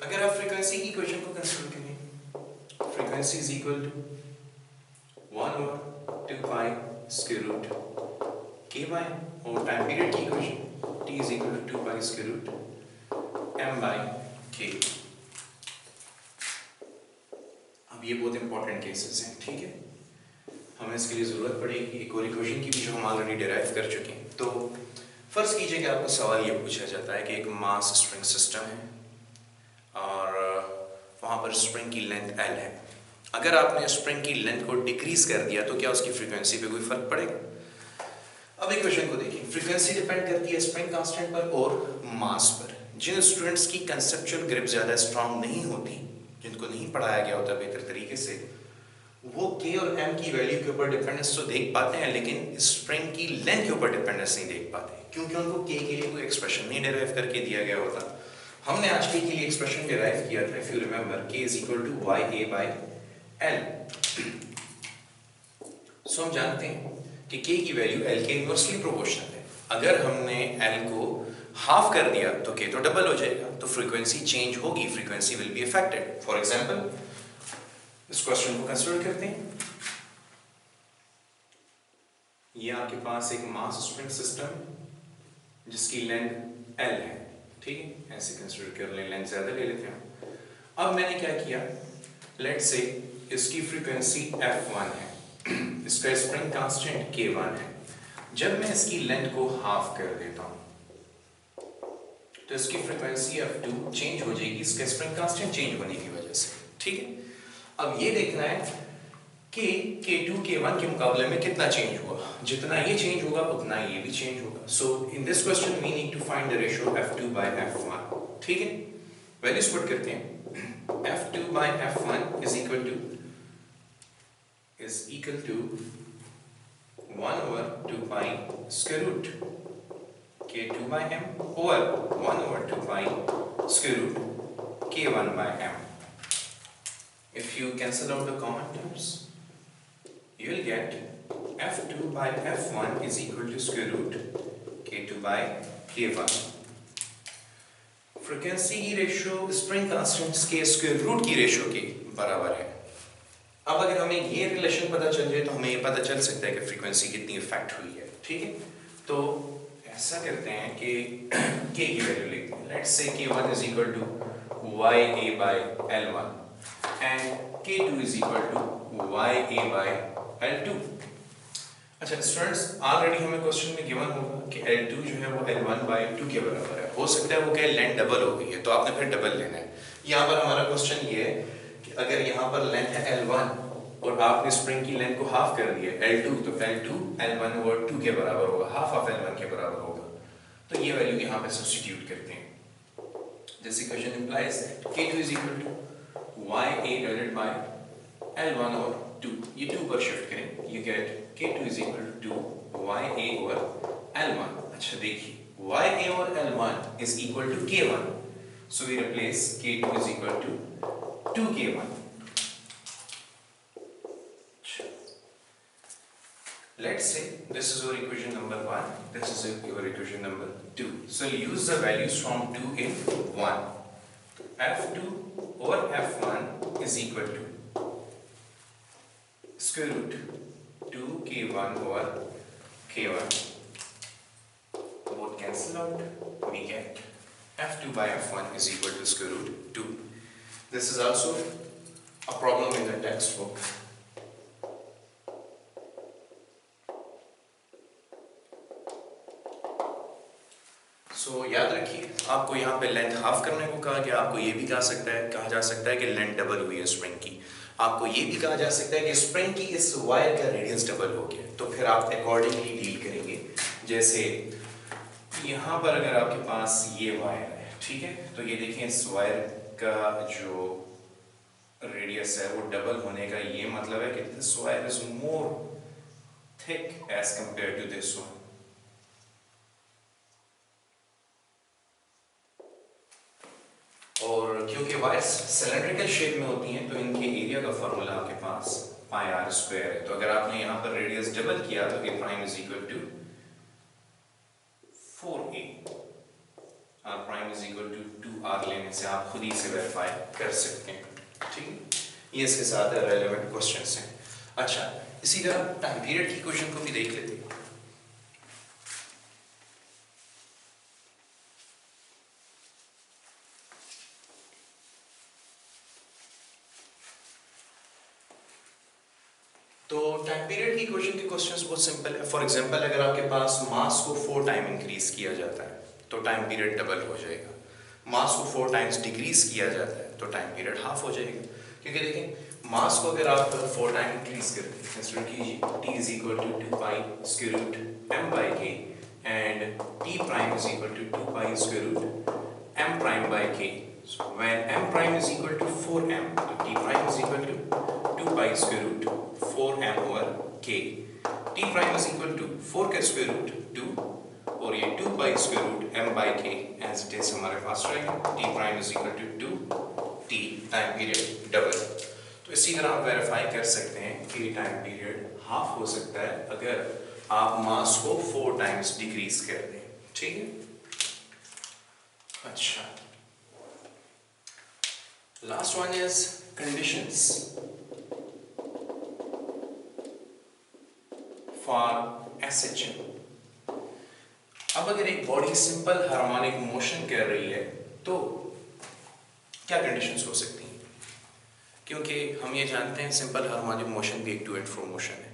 अगर आप फ्रीक्वेंसी की इक्वेशन को कंसीडर करें, frequency is equal to 1 over 2 pi square root k by m, और टाइम पीरियड की equation t is equal to 2 pi square root m by k। अब ये बहुत इंपॉर्टेंट केसेस हैं, ठीक है, हमें इसके लिए ज़रूरत पड़ेगी एक और इक्वेशन की भी जो हम ऑलरेडी डिराइव कर चुके हैं। तो फर्ज कीजिए कि आपको सवाल ये पूछा जाता है कि एक मास स्प्रिंग सिस्टम है और वहाँ पर स्प्रिंग की लेंथ l है। अगर आपने स्प्रिंग की लेंथ को डिक्रीज कर दिया तो क्या उसकी फ्रीक्वेंसी पे कोई फर्क पड़ेगा? अब इक्वेशन को देखिए, फ्रीक्वेंसी डिपेंड करती है स्प्रिंग कांस्टेंट पर और मास पर। जिन स्टूडेंट्स की कंसेप्चुअल ग्रिप ज़्यादा स्ट्रांग नहीं होती, जिनको नहीं पढ़ाया गया होता बेहतर तरीके से, वो के और एम की वैल्यू के ऊपर डिपेंडेंस तो देख पाते हैं लेकिन स्प्रिंग की लेंथ के ऊपर डिपेंडेंस नहीं देख पाते, क्योंकि उनको के लिए कोई एक्सप्रेशन नहीं डिराइव करके दिया गया होता। हमने आज के लिए एक्सप्रेशन डिराइव किया था, if you remember, K is equal to Y A by L. So हम जानते हैं कि के की वैल्यू एल के इनवर्सली प्रोपोर्शनल है। अगर हमने एल को हाफ कर दिया तो के तो डबल हो जाएगा, तो फ्रीक्वेंसी चेंज होगी, frequency will be affected. For example इस क्वेश्चन को कंसीडर करते हैं, ये आपके पास एक मास स्प्रिंग सिस्टम, जिसकी लेंथ L है, ठीक है, ऐसे कंसिडर कर लें, लेंथ ज़्यादा ले लेते हैं। अब मैंने क्या किया, लेट्स से इसकी फ्रीक्वेंसी F1 है, इसका स्प्रिंग कांस्टेंट K1 है। जब मैं इसकी लेंथ को हाफ कर देता हूँ तो इसकी फ्रीक्वेंसी F2 चेंज हो जाएगी, इसका स्प्रिंग कांस्टेंट चेंज होने की वजह से, ठीक है। अब ये देखना है कि K2 K1 के मुकाबले में कितना चेंज हुआ, जितना ये चेंज होगा उतना ये भी चेंज होगा। So in this question we need to find the ratio F2 by F1, ठीक है। वैल्यूज पुट करते हैं, F2 by F1 is equal to 1 over 2 pi square root K2 by M over 1 over 2 pi square root K1 by M. If you cancel out the common terms, you will get F2 by F1 is equal to square root K2 by K1. Frequency की रेशियो स्प्रिंग कांस्टेंट्स के स्क्वायर रूट की रेशियो के बराबर है। अब अगर हमें ये रिलेशन पता चल जाए तो हमें ये पता चल सकता है कि फ्रीक्वेंसी कितनी इफेक्ट हुई है, ठीक है। तो ऐसा करते हैं कि k की वैल्यू लिखते हैं, let's say k1 is equal to ya by l1 and k2 is equal to ya by l2। अच्छा स्टूडेंट्स, ऑलरेडी हमें क्वेश्चन में गिवन होगा कि L2 जो है वो L1 by 2 के बराबर है। हो सकता है वो क्या लेंथ डबल हो गई है, तो आपने फिर डबल लेना है। यहाँ पर हमारा क्वेश्चन ये है कि अगर यहाँ पर लेंथ है L1 और आपने स्प्रिंग की लेंथ को हाफ कर दिया L2, तो L2 L1 over 2 के बराबर होगा, हाफ ऑफ L1 के बराबर होगा। तो ये वैल्यू यहाँ पे सब्स्टिट्यूट करते हैं। This equation implies that K2 is equal to ya divided by L1 over 2, ये 2 पर शिफ्ट करें, you get K2 is equal to ya over L1। अच्छा देखिए, ya over L1 is equal to K1, so we replace K2 is equal to 2K1। Let's say this is your equation number 1, this is your equation number 2, so use the values from 2 in 1। F2 over F1 is equal to square root 2K1 over K1, both cancel out, we get F2 by F1 is equal to square root 2। This is also a problem in the textbook। So याद रखिए, आपको यहाँ पे लेंथ हाफ करने को कहा गया, आपको ये भी कहा जा सकता है कि लेंथ डबल हुई है स्प्रिंग की। आपको ये भी कहा जा सकता है कि स्प्रिंग की इस वायर का रेडियस डबल हो गया, तो फिर आप अकॉर्डिंगली डील करेंगे। जैसे यहाँ पर अगर आपके पास ये वायर है, ठीक है, तो ये देखें इस वायर का जो रेडियस है वो डबल होने का ये मतलब है कि this wire is more thick as compare to this one. और क्योंकि वायर्स सिलेंड्रिकल शेप में होती हैं तो इनके एरिया का फार्मूला आपके पास पाई आर स्क्वायर है। तो अगर आपने यहाँ पर रेडियस डबल किया तो A prime is equal to 4a, R prime is equal to 2r लेने से आप खुद ही से वेरीफाई कर सकते हैं, ठीक है। ये इसके साथ रेलेवेंट क्वेश्चंस हैं। अच्छा, इसी तरह टाइम पीरियड की क्वेश्चन को भी देख लेते हैं। तो टाइम पीरियड की क्वेश्चन के क्वेश्चंस बहुत सिंपल है। फॉर एग्जांपल, अगर आपके पास मास को 4 टाइम इंक्रीज किया जाता है तो टाइम पीरियड डबल हो जाएगा। मास को 4 टाइम्स डिक्रीज किया जाता है तो टाइम पीरियड हाफ हो जाएगा। क्योंकि देखें, मास को अगर आप 4 टाइम इंक्रीज करते हैं, कंसीडर कीजिए t is equal to 2 pi square root m by k and t prime is equal to 2 pi square root m prime by k। So when m prime is equal to 4m, तो t prime is equal to 2 pi square root 4m over k। t prime is equal to 4 का स्क्वायर रूट 2 और ये 2 pi square root m by k as it is हमारे पास रहेगा। t prime is equal to 2t, time period double. तो इसी तरह आप वेरीफाई कर सकते हैं कि टाइम पीरियड हाफ हो सकता है अगर आप मास को 4 टाइम्स डिक्रीज कर दें, ठीक है। अच्छा, last one is conditions for SHM। अब अगर एक बॉडी सिंपल हार्मोनिक मोशन कर रही है तो क्या कंडीशंस हो सकती हैं? क्योंकि हम ये जानते हैं सिंपल हार्मोनिक मोशन भी एक टू एंड फ्रो मोशन है,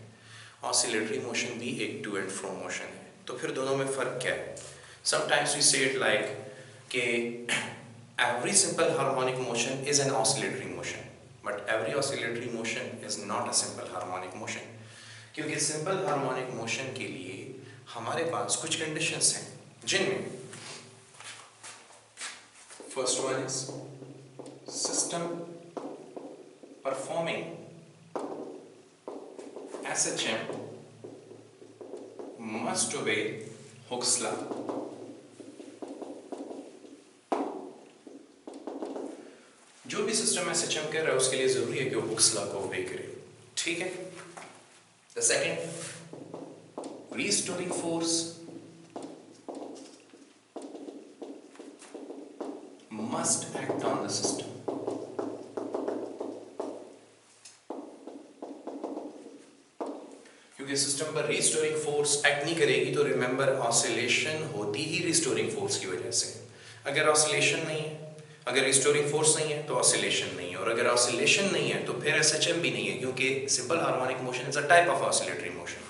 ऑसिलेटरी मोशन भी एक टू एंड फ्रो मोशन है, तो फिर दोनों में फ़र्क क्या है? समटाइम्स वी से इट लाइक कि every simple harmonic motion is an oscillatory motion, but every oscillatory motion is not a simple harmonic motion. क्योंकि simple harmonic motion के लिए हमारे पास कुछ conditions हैं, जिनमें first one is system performing SHM must obey Hooke's law. जो भी सिस्टम SHM कर रहा है उसके लिए जरूरी है कि वो हुक्स लॉ को ओबे करे, ठीक है? The second, restoring force must act on the system. क्योंकि सिस्टम पर रीस्टोरिंग फोर्स एक्ट नहीं करेगी तो रिमेंबर ऑसिलेशन होती ही रीस्टोरिंग फोर्स की वजह से. अगर ऑसिलेशन नहीं है, अगर रिस्टोरिंग फोर्स नहीं है तो ऑसिलेशन नहीं है, और अगर ऑसिलेशन नहीं है तो फिर SHM भी नहीं है, क्योंकि simple harmonic motion is a type of oscillatory motion.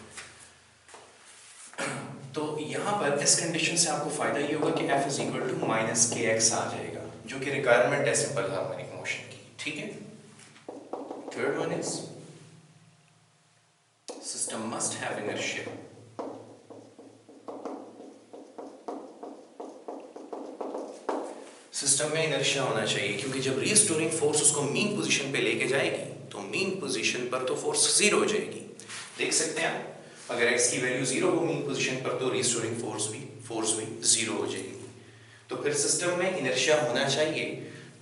तो यहाँ पर इस कंडीशन से आपको फायदा ये होगा कि F = -kx आ जाएगा, जो कि रिक्वायरमेंट है सिंपल हार्मोनिक मोशन की, ठीक है? Third one is system must have inertia. System में इनर्शिया होना चाहिए, क्योंकि जब रीस्टोरिंग फोर्स उसको मीन पोजीशन पे लेके जाएगी तो मीन पोजीशन पर तो फोर्स जीरो हो जाएगी. देख सकते हैं आप, अगर x की वैल्यू जीरो हो मीन पोजीशन पर तो रीस्टोरिंग फोर्स भी जीरो हो जाएगी. तो फिर सिस्टम में इनर्शिया होना चाहिए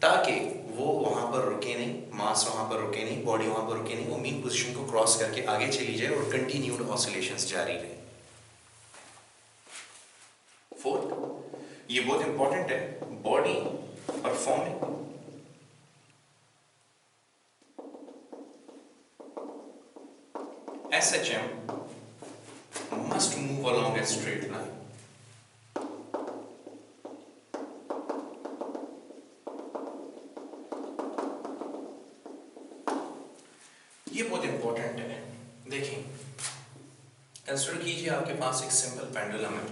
ताकि वो वहां पर रुके नहीं, मास वहां पर रुके नहीं, बॉडी वहां पर रुके नहीं, वो मीन पोजीशन को क्रॉस करके आगे चली जाए और कंटिन्यूड ऑसिलेशंस जारी रहे. फोर्थ, ये बहुत इंपॉर्टेंट है, body performing SHM must move along a straight line. ये बहुत इंपॉर्टेंट है. देखिए, कंसिडर कीजिए आपके पास एक सिंपल पेंडुलम है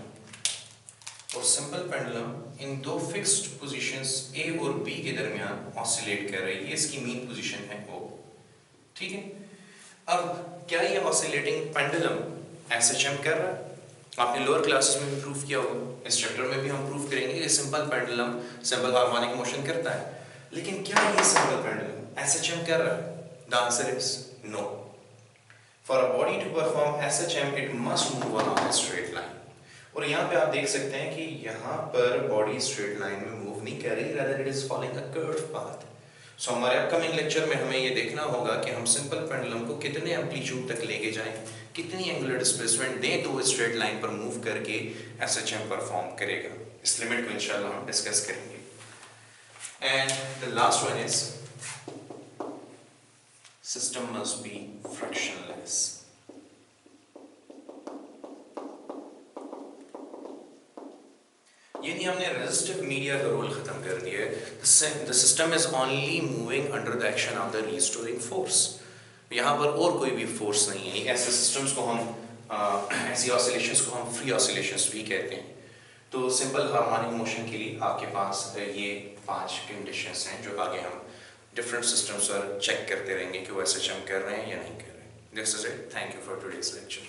और सिंपल पेंडुलम इन दो फिक्स्ड पोजीशंस A और B के दरमियान ऑसिलेट कर रही है. इसकी मीन पोजीशन है O, ठीक है? अब क्या ये ऑसिलेटिंग पेंडुलम SHM कर रहा है? आपने लोअर क्लासेस में भी प्रूफ किया होगा, इस चैप्टर में भी हम प्रूफ करेंगे कि simple pendulum simple harmonic motion करता है. लेकिन क्या ये सिंपल पेंडुलम SHM कर रहा है? The answer is no. For a body to perform SHM it must move along a straight line. और यहाँ पे आप देख सकते हैं कि यहाँ पर बॉडी स्ट्रेट लाइन में मूव नहीं कर रही, rather it is following a curved path. सो हमारे अपकमिंग लेक्चर में हमें ये देखना होगा कि हम सिंपल पेंडुलम को कितने एम्पलीट्यूड तक लेके जाएं, कितनी एंगुलर डिस्प्लेसमेंट दें तो वो स्ट्रेट लाइन पर मूव करके SHM परफॉर्म करेगा. इस लिमिट को इंशाल्लाह हम डिस्कस करेंगे. And the last one is system must be frictionless. यानी हमने रेजिस्टिव मीडिया का रोल खत्म कर दिया है. The system is only moving under the action of the restoring force. यहाँ पर और कोई भी फोर्स नहीं है. ऐसे सिस्टम्स को हम ऐसी ऑसिलेशंस को हम फ्री ऑसिलेशंस भी कहते हैं. तो सिंपल हार्मोनिक मोशन के लिए आपके पास ये 5 कंडीशंस हैं जो आगे हम डिफरेंट सिस्टम्स पर चेक करते रहेंगे कि वो SHM कर रहे हैं या नहीं कर रहे हैं. This is it. Thank you for today's lecture.